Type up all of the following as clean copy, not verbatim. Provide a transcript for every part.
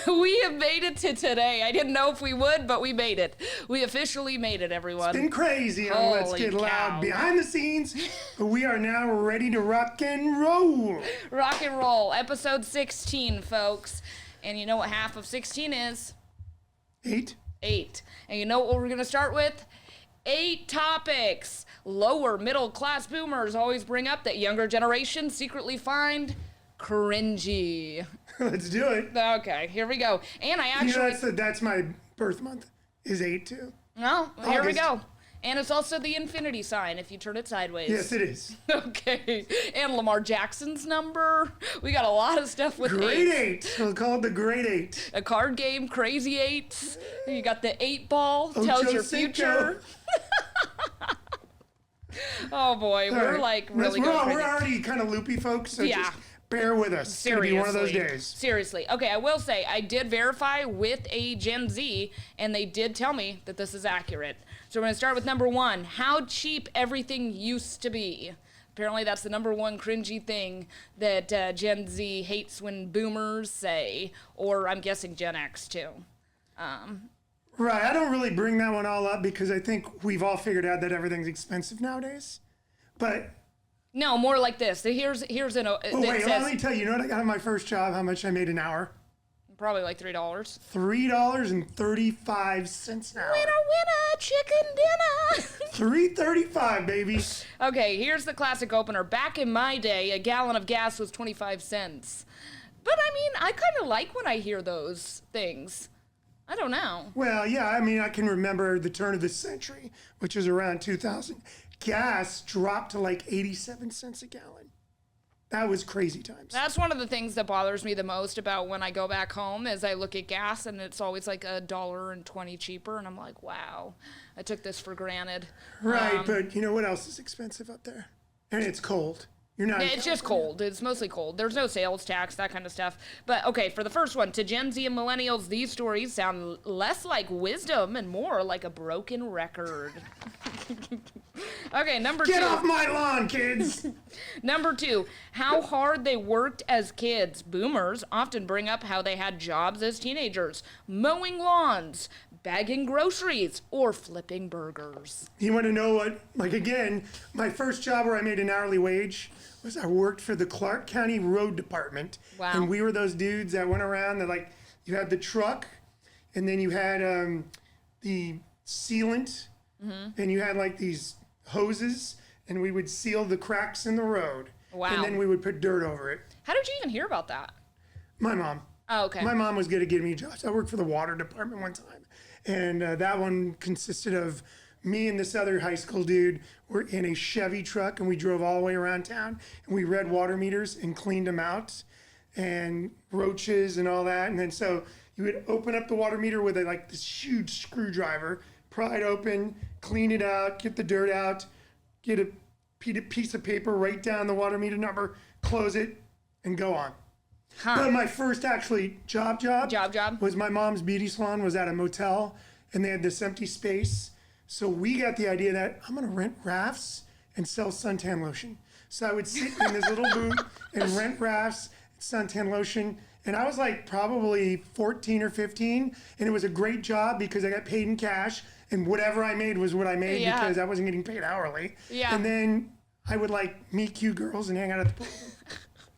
We have made it to today. I didn't know if we would, but we made it. We officially made it, everyone. It's been crazy on Let's Get Loud behind the scenes, but we are now ready to rock and roll. Rock and roll. Episode 16, folks. And you know what half of 16 is? 8. 8. And you know what we're going to start with? 8 topics. Lower middle class boomers always bring up that younger generations secretly find cringy. Let's do it. Okay, here we go. And I actually... that's my birth month, is 8 too. No, here we go. And it's also the infinity sign if you turn it sideways. Yes, it is. Okay. And Lamar Jackson's number. We got a lot of stuff with Great 8. We'll call it the Great 8. A card game, Crazy 8. You got the 8 ball, tells your future. Oh boy, we're like really good. We're already kind of loopy, folks, so just bear with us. Seriously. It's going to be one of those days. Seriously. Okay, I will say, I did verify with a Gen Z, and they did tell me that this is accurate. So we're going to start with number 1, how cheap everything used to be. Apparently that's the number 1 cringy thing that Gen Z hates when boomers say, or I'm guessing Gen X too. Right, I don't really bring that one all up because I think we've all figured out that everything's expensive nowadays. But... No, more like this. Here's an... Oh, wait, let me tell you, you know what I got on my first job, how much I made an hour? Probably like $3. $3.35 an hour. Winner, chicken dinner. $3.35, baby. Okay, here's the classic opener. Back in my day, a gallon of gas was 25 cents. But I mean, I kind of like when I hear those things. I don't know. Well, yeah, I mean, I can remember the turn of the century, which was around 2000. Gas dropped to like 87 cents a gallon. That was crazy times. That's one of the things that bothers me the most about when I go back home is I look at gas and it's always like $1.20 cheaper. And I'm like, wow, I took this for granted. Right, but you know what else is expensive up there? And it's cold. You're not. It's just cold. It's mostly cold. There's no sales tax, that kind of stuff. But okay, for the first one, to Gen Z and Millennials, these stories sound less like wisdom and more like a broken record. Okay, number 2. Get off my lawn, kids! Number 2, how hard they worked as kids. Boomers often bring up how they had jobs as teenagers, mowing lawns, bagging groceries, or flipping burgers. You want to know what, like again, my first job where I made an hourly wage was I worked for the Clark County Road Department. Wow. And we were those dudes that went around that like, you had the truck, and then you had the sealant, and you had like these hoses, and we would seal the cracks in the road. Wow. And then we would put dirt over it. How did you even hear about that? My mom. Oh, okay. My mom was good at getting me jobs. I worked for the water department one time, and that one consisted of me and this other high school dude were in a Chevy truck, and we drove all the way around town, and we read water meters and cleaned them out, and roaches and all that. And then so you would open up the water meter with like this huge screwdriver, pry it open, clean it out, get the dirt out, get a piece of paper, write down the water meter number, close it, and go on. But my first actually job was my mom's beauty salon was at a motel, and they had this empty space. So we got the idea that I'm going to rent rafts and sell suntan lotion. So I would sit in this little booth and rent rafts, suntan lotion. And I was like probably 14 or 15. And it was a great job because I got paid in cash. And whatever I made was what I made because I wasn't getting paid hourly. Yeah. And then I would like meet cute girls and hang out at the pool.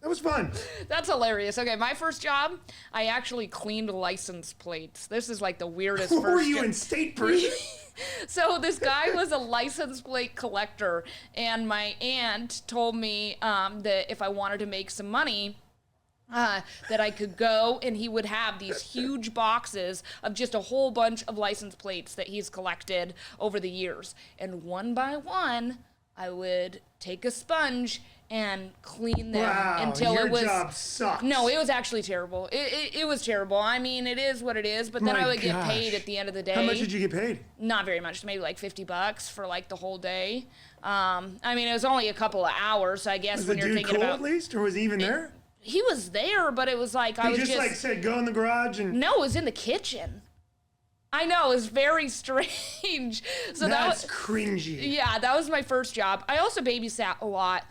That was fun. That's hilarious. Okay, my first job, I actually cleaned license plates. This is like the weirdest first Were you in state prison? So this guy was a license plate collector, and my aunt told me that if I wanted to make some money, that I could go and he would have these huge boxes of just a whole bunch of license plates that he's collected over the years. And one by one, I would take a sponge and clean them until it was... Your job sucks. No, it was actually terrible. It was terrible. I mean, it is what it is, but then I would get paid at the end of the day. How much did you get paid? Not very much, maybe like $50 for like the whole day. I mean, it was only a couple of hours, so I guess was when you're thinking about... at least, or was he even there? He was there, but it was like I was just like said, go in the garage and... No, it was in the kitchen. I know, it was very strange. So that's cringy. Yeah, that was my first job. I also babysat a lot,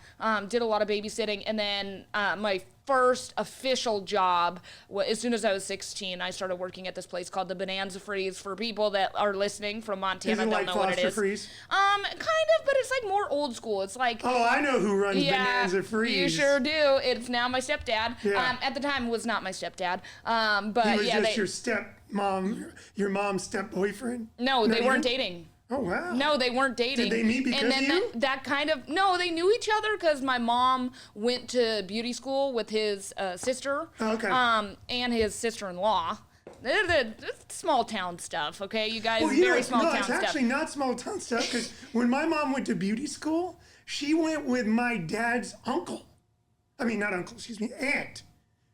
did a lot of babysitting, and then my first official job, as soon as I was 16, I started working at this place called the Bonanza Freeze. For people that are listening from Montana, Is it they'll like know what it Foster is. Freeze? Kind of, but it's like more old school. It's like, Oh, I know who runs yeah, Bonanza Freeze. you sure do. It's now my stepdad. Yeah. At the time, it was not my stepdad. But He was yeah, just your stepmom, your mom's step-boyfriend? no, they Not weren't even? dating. Oh, wow. No, they weren't dating. Did they meet because and then of you? that kind of, no, they knew each other because my mom went to beauty school with his sister. Oh, okay. And his sister-in-law. They're small town stuff, okay? You guys, Well, you very know, small no, town it's stuff. actually not small town stuff because when my mom went to beauty school, she went with my dad's uncle. I mean, not uncle, excuse me, aunt.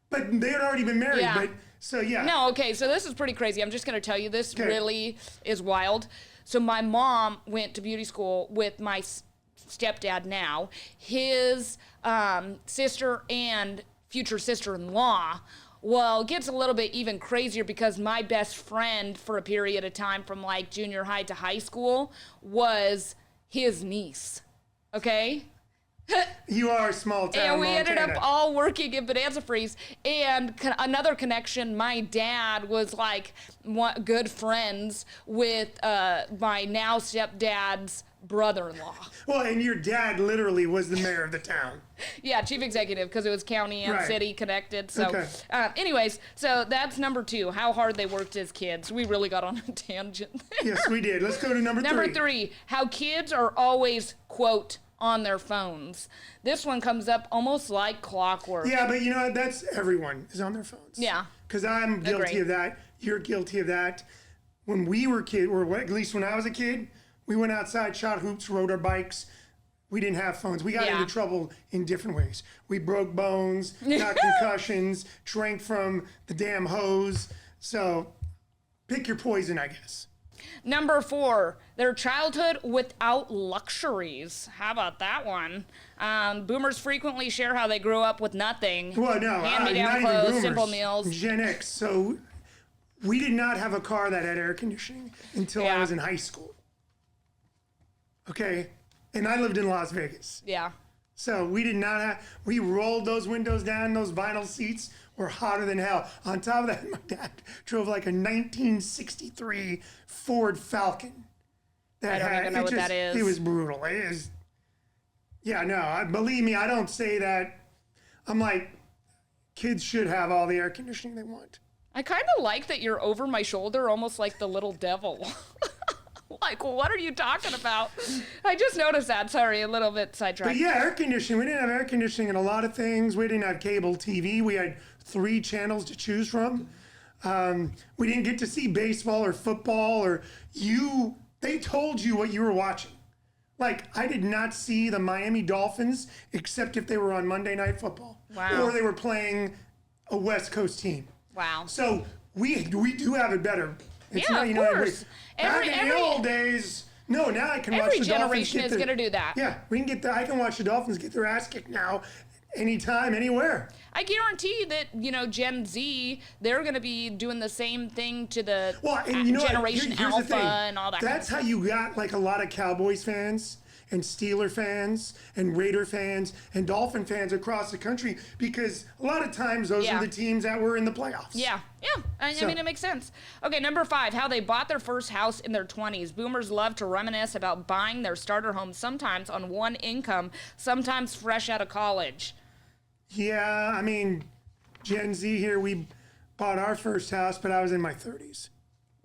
But they had already been married. Yeah. But so yeah. No, okay, so this is pretty crazy. I'm just going to tell you this Okay. really is wild. So my mom went to beauty school with my stepdad now, his sister and future sister-in-law. Well, it gets a little bit even crazier because my best friend for a period of time from like junior high to high school was his niece. Okay? You are a small town. And we ended Montana. up all working in Bonanza Freeze. And another connection, my dad was like good friends with my now stepdad's brother-in-law. Well, and your dad literally was the mayor of the town. Yeah, chief executive, because it was county and Right. city connected. So, Okay. anyways, so that's number 2, how hard they worked as kids. We really got on a tangent. Yes, we did. Let's go to number 3. Number 3, how kids are always, quote, on their phones. This one comes up almost like clockwork. Yeah, but you know what? That's everyone is on their phones. Yeah. Because I'm guilty Agree. of that. You're guilty of that. When we were kids, or at least when I was a kid, we went outside, shot hoops, rode our bikes. We didn't have phones. We got Yeah. into trouble in different ways. We broke bones, got concussions, drank from the damn hose. So pick your poison, I guess. Number 4, their childhood without luxuries. How about that one? Boomers frequently share how they grew up with nothing. Well, no, Hand-me-down not even clothes, boomers. simple meals. Gen X. So we did not have a car that had air conditioning until I Yeah. was in high school. Okay? And I lived in Las Vegas. Yeah. So we did not have, we rolled those windows down, those vinyl seats were hotter than hell. On top of that, my dad drove like a 1963 Ford Falcon. I don't even know what that is. It was brutal. It is, yeah, no, believe me, I don't say that. I'm like, kids should have all the air conditioning they want. I kind of like that you're over my shoulder, almost like the little devil. Like, what are you talking about? I just noticed that. Sorry, a little bit sidetracked. But yeah, air conditioning. We didn't have air conditioning in a lot of things. We didn't have cable TV. We had 3 channels to choose from. We didn't get to see baseball or football or they told you what you were watching. Like, I did not see the Miami Dolphins except if they were on Monday Night Football. Wow. Or they were playing a West Coast team. Wow. So we do have it better. It's Yeah, not, of you know, course. Back in the old days, no, now I can watch the Every Dolphins generation get is their- going to do that. Yeah, I can watch the Dolphins get their ass kicked now, anytime, anywhere. I guarantee that, Gen Z, they're going to be doing the same thing to the Well, and you know what? Generation Here's the Alpha thing. and all that. That's how you got like a lot of Cowboys fans and Steeler fans and Raider fans and Dolphin fans across the country because a lot of times those Yeah. are the teams that were in the playoffs. Yeah. I mean, it makes sense. Okay, number 5, how they bought their first house in their 20s. Boomers love to reminisce about buying their starter home sometimes on one income, sometimes fresh out of college. Yeah, I mean, Gen Z here, we bought our first house, but I was in my 30s,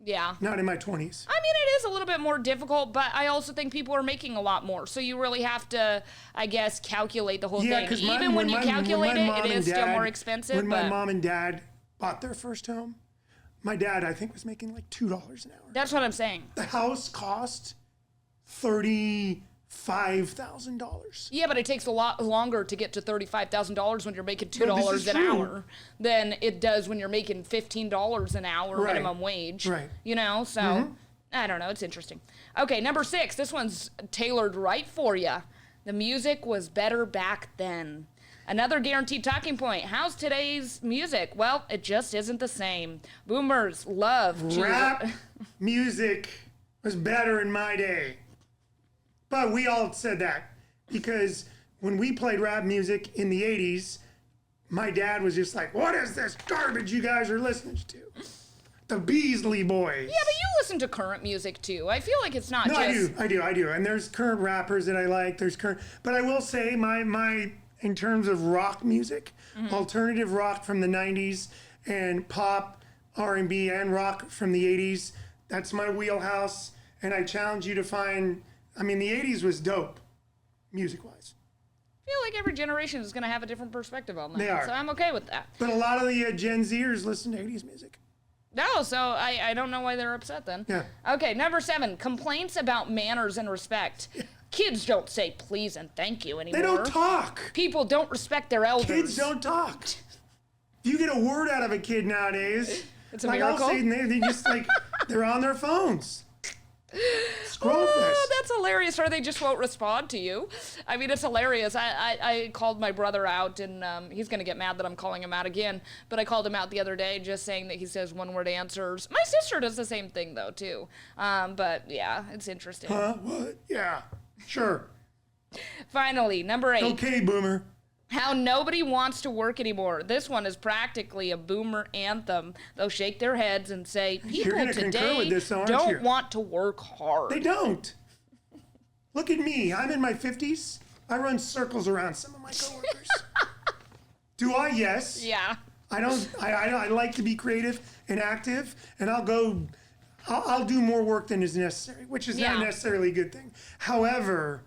Yeah. not in my 20s. I mean, it is a little bit more difficult, but I also think people are making a lot more. So you really have to, I guess, calculate the whole Yeah, thing. because Even when you calculate it, it is still more expensive. When my But mom and dad bought their first home, my dad, I think, was making like $2 an hour. that's what I'm saying. The house cost $35,000. Yeah, but it takes a lot longer to get to $35,000 when you're making $2 is an true. hour than it does when you're making $15 an hour Right. minimum wage. Right. So I don't know. It's interesting. Okay, number 6. This one's tailored right for you. The music was better back then. Another guaranteed talking point. How's today's music? Well, it just isn't the same. Boomers love to Rap music was better in my day. But we all said that because when we played rap music in the 80s, my dad was just like, what is this garbage you guys are listening to? The Beasley Boys. Yeah, but you listen to current music too. I feel like it's not just... I do. And there's current rappers that I like. But I will say my in terms of rock music, alternative rock from the 90s and pop, R&B and rock from the 80s, that's my wheelhouse. And I challenge you to find, the 80s was dope, music-wise. I feel like every generation is going to have a different perspective on that. They are. So I'm okay with that. But a lot of the Gen Zers listen to 80s music. No, so I don't know why they're upset then. Yeah. Okay, number 7, complaints about manners and respect. Yeah. Kids don't say please and thank you anymore. They don't talk. People don't respect their elders. Kids don't talk. If you get a word out of a kid nowadays, it's a miracle. I'll say they just they're on their phones. Scroll fest. That's hilarious. Or they just won't respond to you. It's hilarious. I called my brother out, and he's going to get mad that I'm calling him out again. But I called him out the other day just saying that he says one-word answers. My sister does the same thing, though, too. But, yeah, it's interesting. Huh? What? Yeah. Sure. Finally, number 8. Okay, boomer. How nobody wants to work anymore. This one is practically a boomer anthem. They'll shake their heads and say, people today don't want to work hard. They don't. Look at me. I'm in my 50s. I run circles around some of my coworkers. Do I? Yes. Yeah. I don't. I like to be creative and active, and I'll do more work than is necessary, which is not necessarily a good thing. However,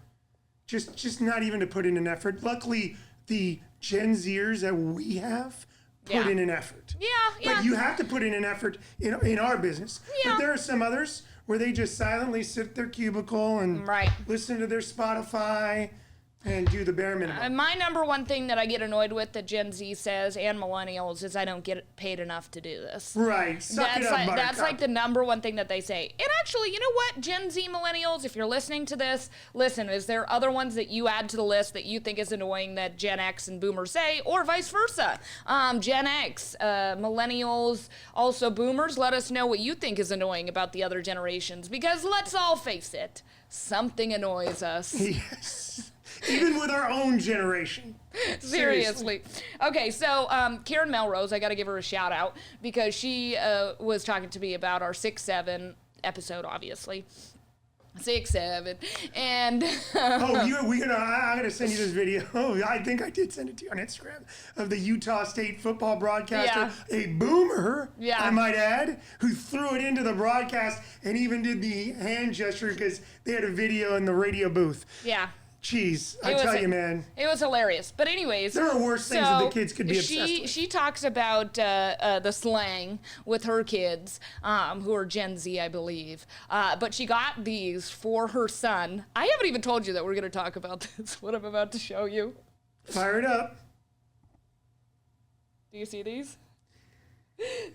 just not even to put in an effort. Luckily, the Gen Zers that we have put in an effort. Yeah. But you have to put in an effort in our business. Yeah. But there are some others where they just silently sit at their cubicle and listen to their Spotify and do the bare minimum. My number one thing that I get annoyed with that Gen Z says and millennials is I don't get paid enough to do this. Right. That's like the number one thing that they say. And actually, you know what, Gen Z millennials, if you're listening to this, listen, is there other ones that you add to the list that you think is annoying that Gen X and boomers say, or vice versa? Gen X, millennials, also boomers, let us know what you think is annoying about the other generations, because let's all face it, something annoys us. Yes. Even with our own generation. Seriously. Okay, so Karen Melrose, I got to give her a shout out because she was talking to me about our 6-7 episode, obviously. 6-7, and I gotta send you this video. I think I did send it to you on Instagram of the Utah State football broadcaster, a boomer, I might add, who threw it into the broadcast and even did the hand gesture because they had a video in the radio booth. Yeah. Jeez, I tell you, man. It was hilarious. But anyways. There are worse things that the kids could be obsessed with. She talks about the slang with her kids, who are Gen Z, I believe. But she got these for her son. I haven't even told you that we're going to talk about this, what I'm about to show you. Fire it up. Do you see these?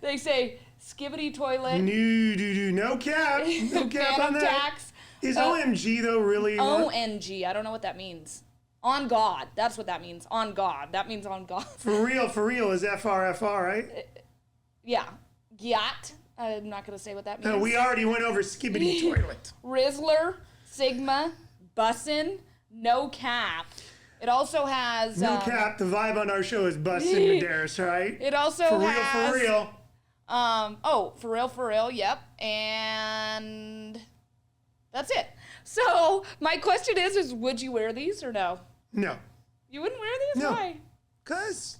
They say, skibbity toilet. No cap. No cap on that. Tax. Is OMG, though, really? OMG. I don't know what that means. On God. That's what that means. On God. That means on God. For real is FRFR, right? Yeah. Gyat. I'm not going to say what that means. No, we already went over skibbity toilet. Rizzler, Sigma, Bussin', No Cap. It also has... No cap. The vibe on our show is Bussin' Medeiros, right? It also has... For real. For real, yep. And... that's it. So my question is would you wear these or no? No. You wouldn't wear these? No. Why? Because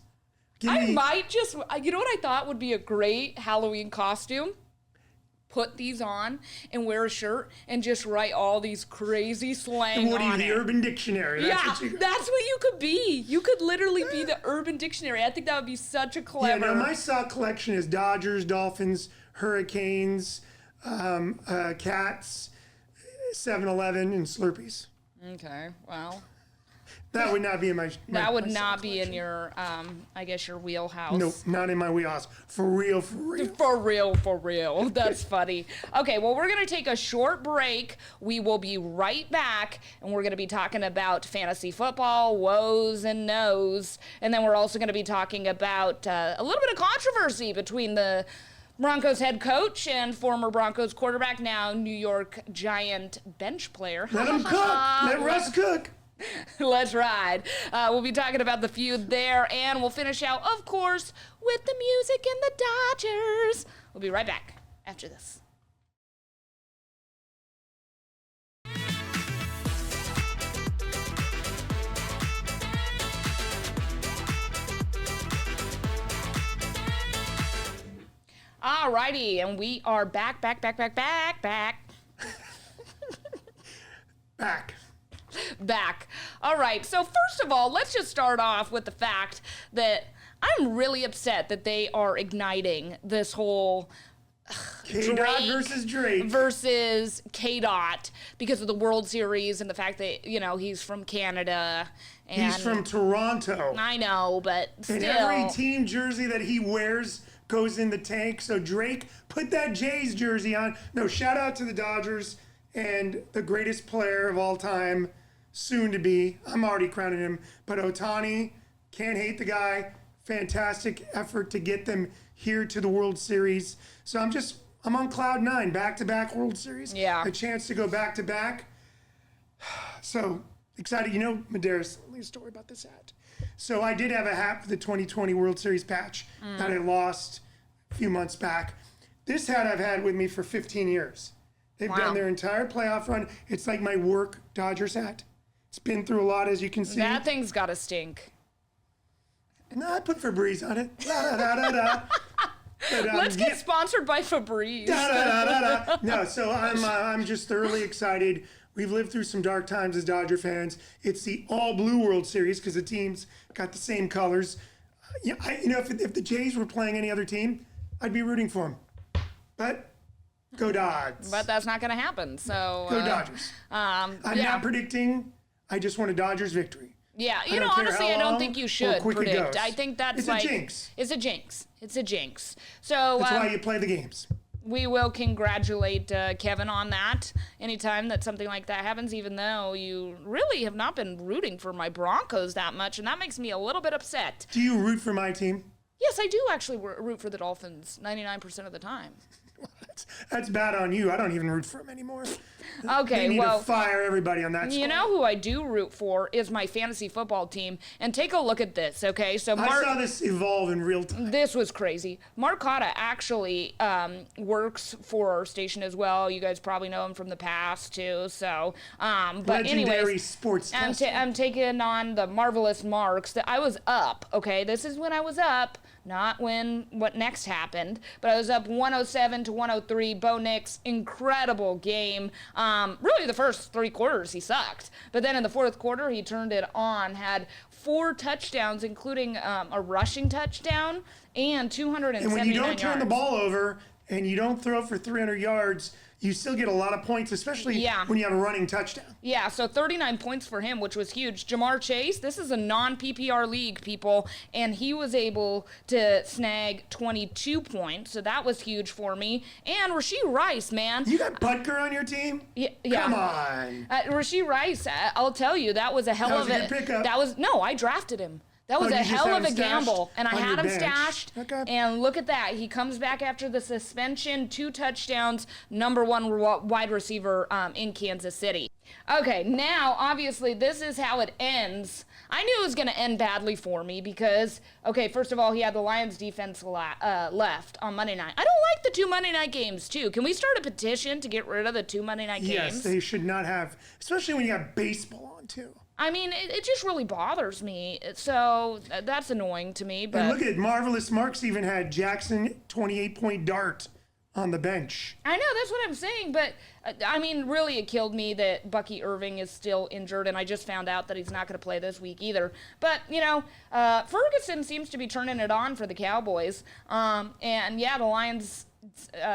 I might just, you know what I thought would be a great Halloween costume? Put these on and wear a shirt and just write all these crazy slang on it. The Urban Dictionary. That's what you could be. You could literally be the Urban Dictionary. I think that would be such a clever. Yeah, no, my sock collection is Dodgers, Dolphins, Hurricanes, Cats, 7-Eleven, and Slurpees. Okay, well. That would not be in my that would not be in your, I guess, your wheelhouse. Nope, not in my wheelhouse. For real. For real. That's funny. Okay, well, we're going to take a short break. We will be right back, and we're going to be talking about fantasy football, woes and no's. And then we're also going to be talking about a little bit of controversy between the Broncos head coach and former Broncos quarterback, now New York Giant bench player. Let him cook. Let Russ cook. Let's ride. We'll be talking about the feud there, and we'll finish out, of course, with the music and the Dodgers. We'll be right back after this. Alrighty, and we are back. Back. All right, so first of all, let's just start off with the fact that I'm really upset that they are igniting this whole K-Dot versus Drake versus K-Dot because of the World Series and the fact that, you know, he's from Canada. And he's from Toronto. I know, but still. And every team jersey that he wears goes in the tank. So Drake, put that Jays jersey on. No, shout out to the Dodgers and the greatest player of all time, soon to be. I'm already crowning him. But Ohtani, can't hate the guy. Fantastic effort to get them here to the World Series. So I'm on cloud nine, back-to-back World Series. Yeah. A chance to go back-to-back. So excited. You know, Medeiros, let me story about this hat. So I did have a hat for the 2020 World Series patch that I lost a few months back. This hat I've had with me for 15 years. They've done their entire playoff run. It's like my work Dodgers hat. It's been through a lot, as you can see. That thing's got to stink. No, I put Febreze on it. Da, da, da, da, da. But, Let's get sponsored by Febreze. Da, da, da, da, da. No, so I'm just thoroughly excited. We've lived through some dark times as Dodger fans. It's the all-blue World Series because the teams got the same colors. If the Jays were playing any other team, I'd be rooting for them. But go Dodgers. But that's not going to happen. So go Dodgers. I'm not predicting. I just want a Dodgers victory. Yeah, honestly, I don't think you should predict. I think that's it's a jinx. It's a jinx. It's a jinx. So that's why you play the games. We will congratulate Kevin on that anytime that something like that happens, even though you really have not been rooting for my Broncos that much, and that makes me a little bit upset. Do you root for my team? Yes, I do actually root for the Dolphins 99% of the time. That's bad on you. I don't even root for them anymore. Okay, they need to fire everybody on that squad. You know who I do root for is my fantasy football team. And take a look at this, okay? So I saw this evolve in real time. This was crazy. Mark Cotta actually works for our station as well. You guys probably know him from the past too. So, but legendary anyways, sports. I'm taking on the marvelous Marks. That I was up. Okay, this is when I was up. Not what next happened, but I was up 107 to 103. Bo Nix, incredible game. Really, the first 3 quarters he sucked, but then in the fourth quarter he turned it on. Had 4 touchdowns, including a rushing touchdown and 279 yards. And when you don't turn the ball over and you don't throw for 300 yards, you still get a lot of points, especially when you have a running touchdown. Yeah, so 39 points for him, which was huge. Jamar Chase, this is a non-PPR league, people, and he was able to snag 22 points, so that was huge for me. And Rashee Rice, man. You got Butker on your team? Yeah. Come on. Rashee Rice, I'll tell you, that was a hell of a good pickup. No, I drafted him. That was a hell of a gamble, and I had him stashed. Okay. And look at that. He comes back after the suspension, 2 touchdowns, #1 wide receiver in Kansas City. Okay, now, obviously, this is how it ends. I knew it was going to end badly for me because, okay, first of all, he had the Lions defense left on Monday night. I don't like the 2 Monday night games, too. Can we start a petition to get rid of the 2 Monday night games? Yes, they should not have, especially when you have baseball on, too. I mean, it just really bothers me. So that's annoying to me. But and look at Marvelous Marks even had Jackson 28-point dart on the bench. I know, that's what I'm saying. But, I mean, really it killed me that Bucky Irving is still injured. And I just found out that he's not going to play this week either. But, Ferguson seems to be turning it on for the Cowboys. And, yeah, the Lions,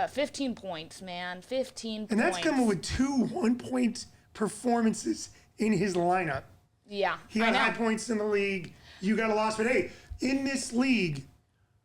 15 points, man. 15 points. And that's coming with 2 1-point performances in his lineup. Yeah, he got high points in the league. You got a loss, but hey, in this league,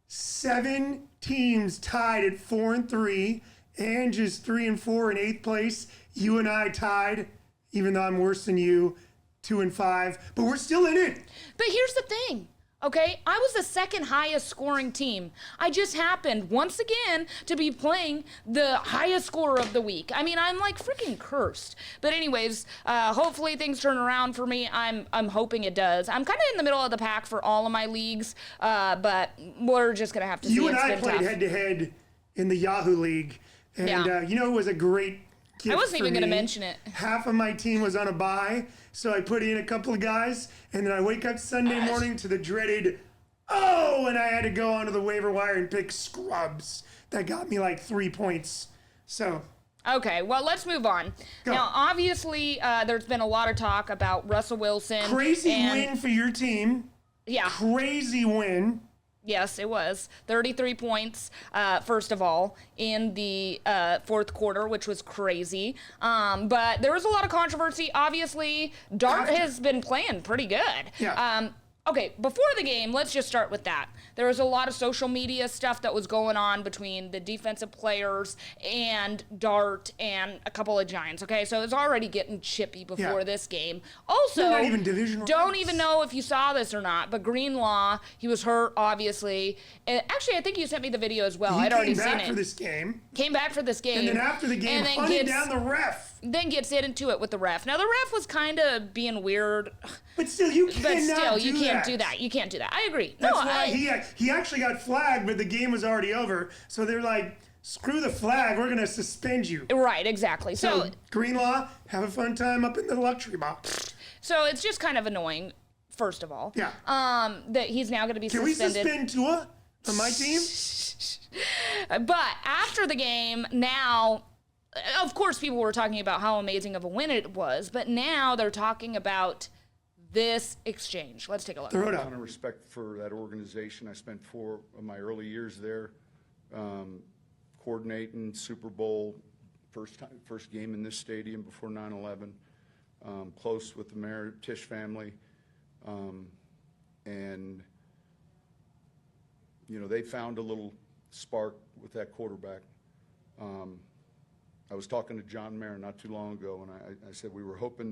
7 teams tied at 4-3. Ange is 3-4 in 8th place. You and I tied, even though I'm worse than you, 2-5. But we're still in it. But here's the thing. Okay, I was the second highest scoring team. I just happened once again to be playing the highest scorer of the week. I mean, I'm like freaking cursed. But anyways, hopefully things turn around for me. I'm hoping it does. I'm kind of in the middle of the pack for all of my leagues, but we're just gonna have to see. You and It's I been played tough. head to head in the Yahoo League, and it was a great gift. I wasn't for even gonna me. mention it. Half of my team was on a bye, so I put in a couple of guys, and then I wake up Sunday morning to the dreaded, and I had to go onto the waiver wire and pick scrubs. That got me like 3 points. So. Okay, well, let's move on. Go. Now, obviously, there's been a lot of talk about Russell Wilson. Crazy win for your team. Yeah. Crazy win. Yes, it was. 33 points, first of all, in the fourth quarter, which was crazy. But there was a lot of controversy. Obviously, Dart has been playing pretty good. Yeah. Okay, before the game, let's just start with that. There was a lot of social media stuff that was going on between the defensive players and Dart and a couple of Giants, okay? So it's already getting chippy before this game. Also, They're not even divisional don't rounds. even know if you saw this or not, but Greenlaw, he was hurt, obviously. Actually, I think you sent me the video as well. He I'd already came seen back it. for this game, Came back for this game. and then after the game, and then hunted down the ref. Then gets into it with the ref. Now, the ref was kind of being weird. But still, you But cannot still, you can't that. do that. You can't do that. I agree. That's no, why he actually got flagged, but the game was already over. So they're like, screw the flag, we're going to suspend you. Right, exactly. So Greenlaw, have a fun time up in the luxury box. So it's just kind of annoying, first of all. Yeah. That he's now going to be Can we suspended. suspend Tua on my team? But after the game, now, of course, people were talking about how amazing of a win it was, but now they're talking about this exchange. Let's take a look. Throw it A up. ton of respect for that organization. I spent 4 of my early years there, coordinating Super Bowl, first game in this stadium before 9/11. Close with the mayor, Tisch family, and they found a little spark with that quarterback. I was talking to John Mayer not too long ago, and I said we were hoping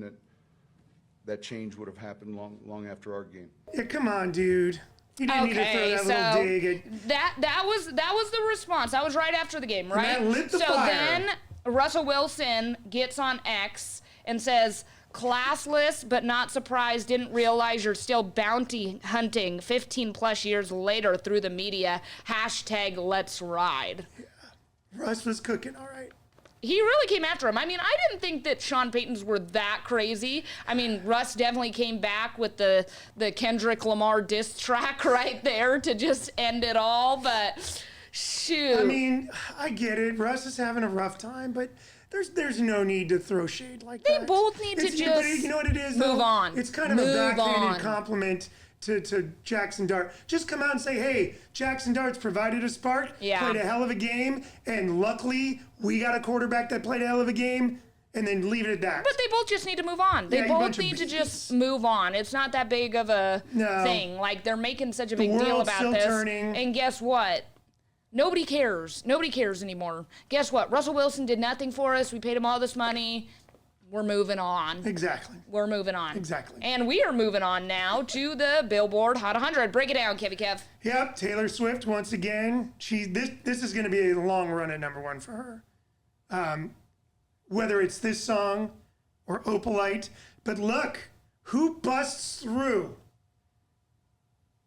that change would have happened long after our game. Yeah, come on, dude. You didn't need to throw that little dig at... That was the response. That was right after the game, right? that lit the so fire. then Russell Wilson gets on X and says, "Classless, but not surprised. Didn't realize you're still bounty hunting 15 plus years later through the media. Hashtag let's ride." Russ was cooking, all right. He really came after him. I mean, I didn't think that Sean Payton's were that crazy. I mean, Russ definitely came back with the Kendrick Lamar diss track right there to just end it all, but shoot. I mean, I get it. Russ is having a rough time, but there's no need to throw shade like that. They both need to But just you know what it is, move though? on. It's kind of Move a backhanded on. compliment to Jackson Dart. Just come out and say, hey, Jackson Dart's provided a spark, Yeah. played a hell of a game, and luckily we got a quarterback that played a hell of a game, and then leave it at that. But they both just need to move on. They Yeah, you both bunch of need to babies. just move on. It's not that big of a No. thing. Like, they're making such a big deal world's about still this. turning. And guess what? Nobody cares. Nobody cares anymore. Guess what? Russell Wilson did nothing for us. We paid him all this money. We're moving on. Exactly. We're moving on. Exactly. And we are moving on now to the Billboard Hot 100. Break it down, Kevi Kev. Yep, Taylor Swift once again. This is going to be a long run at #1 for her. Whether it's this song or Opalite, but look who busts through.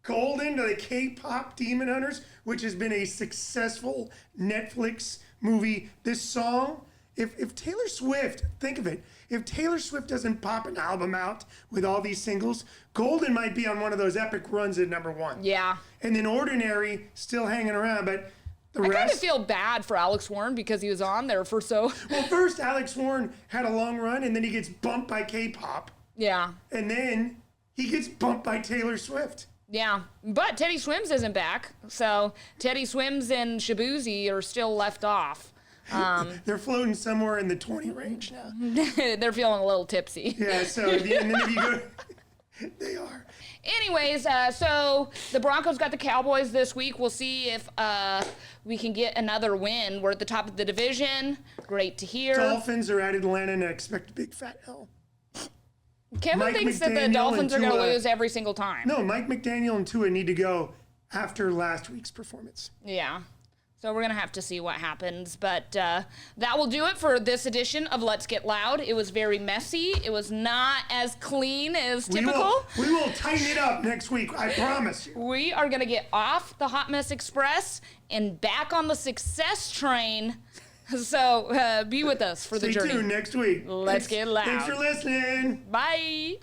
Golden to the K-pop Demon Hunters, which has been a successful Netflix movie. This song, if Taylor Swift, think of it, if Taylor Swift doesn't pop an album out with all these singles, Golden might be on one of those epic runs at #1. Yeah. And then Ordinary still hanging around, but the I kind of rest. feel bad for Alex Warren because he was on there for so... Well, first Alex Warren had a long run, and then he gets bumped by K-pop, Yeah. and then he gets bumped by Taylor Swift. Yeah, but Teddy Swims isn't back, so Teddy Swims and Shabuzi are still left off. They're floating somewhere in the 20 range now. They're feeling a little tipsy. Yeah, so and then if you go, they are. Anyways, so the Broncos got the Cowboys this week. We'll see if we can get another win. We're at the top of the division. Great to hear. Dolphins are at Atlanta, and I expect a big fat L. Kevin Mike thinks that the McDaniel Dolphins are and going to Tua- lose every single time. No, Mike McDaniel and Tua need to go after last week's performance. Yeah. So we're going to have to see what happens. But that will do it for this edition of Let's Get Loud. It was very messy. It was not as clean as typical. We will tighten it up next week. I promise you. We are going to get off the Hot Mess Express and back on the success train. So be with us for the Stay journey. tuned next week. Let's get loud. Thanks for listening. Bye.